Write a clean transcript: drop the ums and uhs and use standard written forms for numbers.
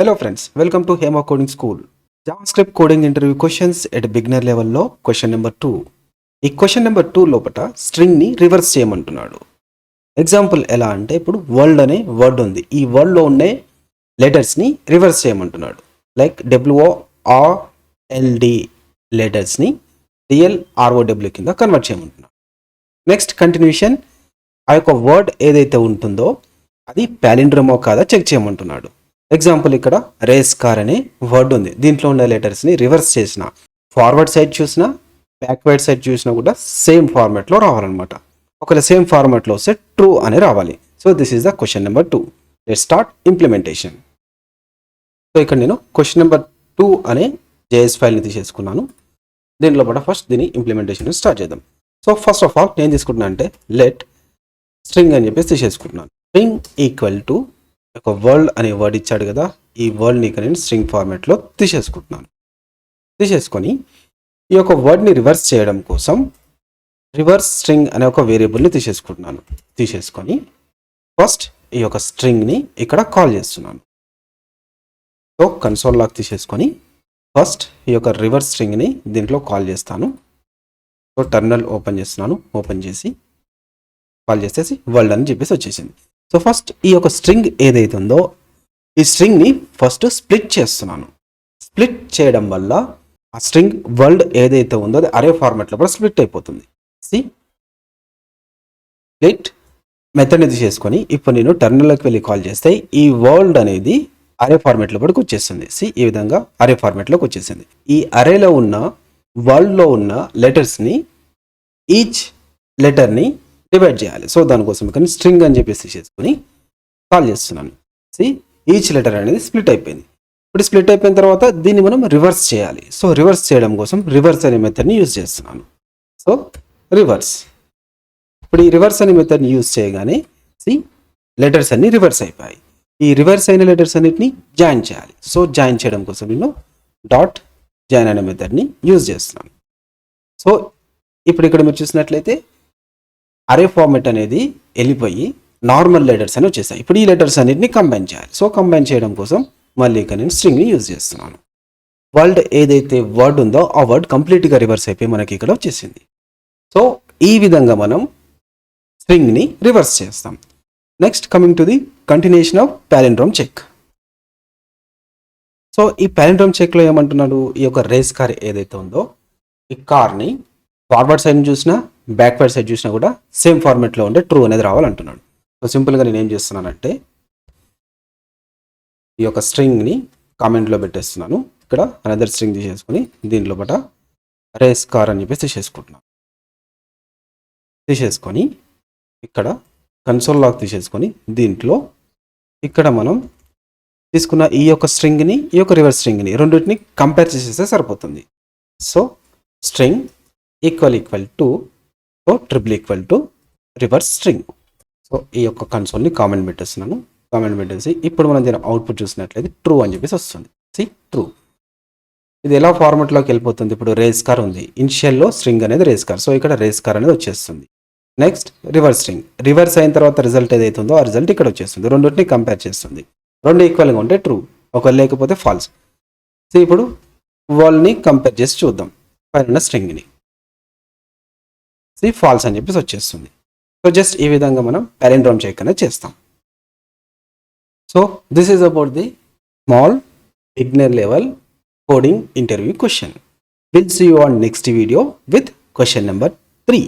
Hello friends, welcome to Hema Coding School. JavaScript coding interview questions at beginner level లో question number 2. ఈ question number 2 లోపట string ని reverse చేయమంటున్నాడు. Example ఎలా అంటే ఇప్పుడు వరల్డ్ అనే వర్డ్ ఉంది. ఈ వర్డ్ లో ఉండే లెటర్స్ ని రివర్స్ చేయమంటున్నాడు. లైక్ WORLD లెటర్స్ ని DLROW కింద కన్వర్ట్ చేయమంటున్నాడు. నెక్స్ట్ కంటిన్యూషన్ ఆ యొక్క వర్డ్ ఏదైతే ఉంటుందో అది పాలిండ్రోమో కాదా చెక్ చేయమంటున్నాడు. ఎగ్జాంపుల్ ఇక్కడ రేస్ కార్ అనే వర్డ్ ఉంది. దీంట్లో ఉండే లెటర్స్ని రివర్స్ చేసిన ఫార్వర్డ్ సైడ్ చూసినా బ్యాక్వర్డ్ సైడ్ చూసినా కూడా సేమ్ ఫార్మాట్లో రావాలన్నమాట. ఒకవేళ సేమ్ ఫార్మాట్లో వస్తే ట్రూ అని రావాలి. So this is the question number 2. Let start implementation. So ఇక్కడ నేను క్వశ్చన్ నెంబర్ 2 అనే జేఎస్ ఫైల్ని తీసేసుకున్నాను. దీంట్లో కూడా ఫస్ట్ దీని ఇంప్లిమెంటేషన్ స్టార్ట్ చేద్దాం. సో ఫస్ట్ ఆఫ్ ఆల్ నేను తీసుకుంటున్నా అంటే లెట్ స్ట్రింగ్ అని చెప్పేసి తీసేసుకుంటున్నాను. స్ట్రింగ్ ఈక్వల్ టు ఒక వరల్డ్ అనే వర్డ్ ఇచ్చాడు కదా, ఈ వర్డ్ని ఇక్కడ నేను స్ట్రింగ్ ఫార్మాట్లో తీసేసుకొని ఈ యొక్క వర్డ్ని రివర్స్ చేయడం కోసం రివర్స్ స్ట్రింగ్ అనే ఒక వేరియబుల్ని తీసేసుకొని ఫస్ట్ ఈ యొక్క స్ట్రింగ్ని ఇక్కడ కాల్ చేస్తున్నాను. సో కన్సోల్ లాగ్ తీసేసుకొని ఫస్ట్ ఈ యొక్క రివర్స్ స్ట్రింగ్ని దీంట్లో కాల్ చేస్తాను. సో టర్మినల్ ఓపెన్ చేస్తున్నాను. ఓపెన్ చేసి కాల్ చేసేసి వరల్డ్ అని చెప్పేసి వచ్చేసింది. సో ఫస్ట్ ఈ యొక్క స్ట్రింగ్ ఏదైతే ఉందో ఈ స్ట్రింగ్ని ఫస్ట్ స్ప్లిట్ చేస్తున్నాను. స్ప్లిట్ చేయడం వల్ల ఆ స్ట్రింగ్ వరల్డ్ ఏదైతే ఉందో అది అరే ఫార్మాట్లో కూడా స్ప్లిట్ అయిపోతుంది. స్ప్లిట్ మెథడ్ని తీసేసుకొని ఇప్పుడు నేను టర్మినల్లోకి వెళ్ళి కాల్ చేస్తే ఈ వరల్డ్ అనేది అరే ఫార్మాట్లో కూడా వచ్చేస్తుంది. ఈ విధంగా అరే ఫార్మాట్లోకి వచ్చేసింది. ఈ అరేలో ఉన్న వరల్డ్లో ఉన్న లెటర్స్ని ఈచ్ లెటర్ని డివైడ్ చేయాలి. సో దానికోసం కానీ స్ట్రింగ్ అని చెప్పేసి తీసేసుకొని కాల్ చేస్తున్నాను. ఈచ్ లెటర్ అనేది స్ప్లిట్ అయిపోయింది. ఇప్పుడు స్ప్లిట్ అయిపోయిన తర్వాత దీన్ని మనం రివర్స్ చేయాలి. సో రివర్స్ చేయడం కోసం రివర్స్ అనే మెథడ్ని యూజ్ చేస్తున్నాను. So reverse. ఇప్పుడు ఈ రివర్స్ అనే మెథడ్ని యూజ్ చేయగానే లెటర్స్ అన్ని రివర్స్ అయిపోయాయి. ఈ రివర్స్ అయిన లెటర్స్ అన్నిటిని జాయిన్ చేయాలి. సో జాయిన్ చేయడం కోసం నేను డాట్ జాయిన్ అనే మెథడ్ని యూజ్ చేస్తున్నాను. సో ఇప్పుడు ఇక్కడ మీరు చూసినట్లయితే అరే ఫార్మాట్ అనేది వెళ్ళిపోయి నార్మల్ లెటర్స్ అని వచ్చేసాయి. ఇప్పుడు ఈ లెటర్స్ అన్నిటిని కంబైన్ చేయాలి. సో కంబైన్ చేయడం కోసం మళ్ళీ ఇక్కడ నేను స్ట్రింగ్ని యూజ్ చేస్తున్నాను. వరల్డ్ ఏదైతే వర్డ్ ఉందో ఆ వర్డ్ కంప్లీట్గా రివర్స్ అయిపోయి మనకి ఇక్కడ వచ్చేసింది. సో ఈ విధంగా మనం స్ట్రింగ్ని రివర్స్ చేస్తాం. Next coming to the continuation of palindrome check. So ఈ పాలిండ్రోమ్ చెక్లో ఏమంటున్నాడు, ఈ యొక్క రేస్ కార్ ఏదైతే ఉందో ఈ కార్ని ఫార్వర్డ్ సైడ్ చూసినా బ్యాక్వర్డ్ సైడ్ చూసినా కూడా సేమ్ ఫార్మాట్లో ఉండే ట్రూ అనేది రావాలంటున్నాడు. సో సింపుల్గా నేను ఏం చేస్తున్నానంటే ఈ యొక్క స్ట్రింగ్ని కామెంట్లో పెట్టేస్తున్నాను. ఇక్కడ అనదర్ స్ట్రింగ్ తీసేసుకొని దీంట్లో బట రేస్ కార్ అని చెప్పేసి తీసేసుకొని ఇక్కడ కన్సోల్ లాగ్ తీసేసుకొని దీంట్లో ఇక్కడ మనం తీసుకున్న ఈ యొక్క స్ట్రింగ్ని ఈ యొక్క రివర్స్ స్ట్రింగ్ని రెండింటిని కంపేర్ చేసేస్తే సరిపోతుంది. So string equal to triple equal to reverse string. So ఈ యొక్క కన్సోల్ని కామెంట్ పెట్టేస్తున్నాను. కామెంట్ పెట్టేసి ఇప్పుడు మనం దీని అవుట్పుట్ చూసినట్లయితే ట్రూ అని చెప్పేసి వస్తుంది. ట్రూ. ఇది ఎలా ఫార్మాట్లోకి వెళ్ళిపోతుంది. ఇప్పుడు రేస్ కార్ ఉంది, ఇనిషియల్లో స్ట్రింగ్ అనేది రేస్ కార్. సో ఇక్కడ రేస్ కార్ అనేది వచ్చేస్తుంది. Next reverse string. రివర్స్ అయిన తర్వాత రిజల్ట్ ఏదైతే ఉందో ఆ రిజల్ట్ ఇక్కడ వచ్చేస్తుంది. రెండింటిని కంపేర్ చేస్తుంది. రెండు ఈక్వల్గా ఉంటే ట్రూ, ఒకవేళ లేకపోతే ఫాల్స్. సో ఇప్పుడు వాళ్ళని కంపేర్ చేసి చూద్దాం. పైన స్ట్రింగ్ని ఫాల్స్ అని చెప్పేసి వచ్చేస్తుంది. సో జస్ట్ ఈ విధంగా మనం పాలిండ్రోమ్ చెక్ అనేది చేస్తాం. So this is about the small beginner level coding interview question. Will see you on next video with question number 3.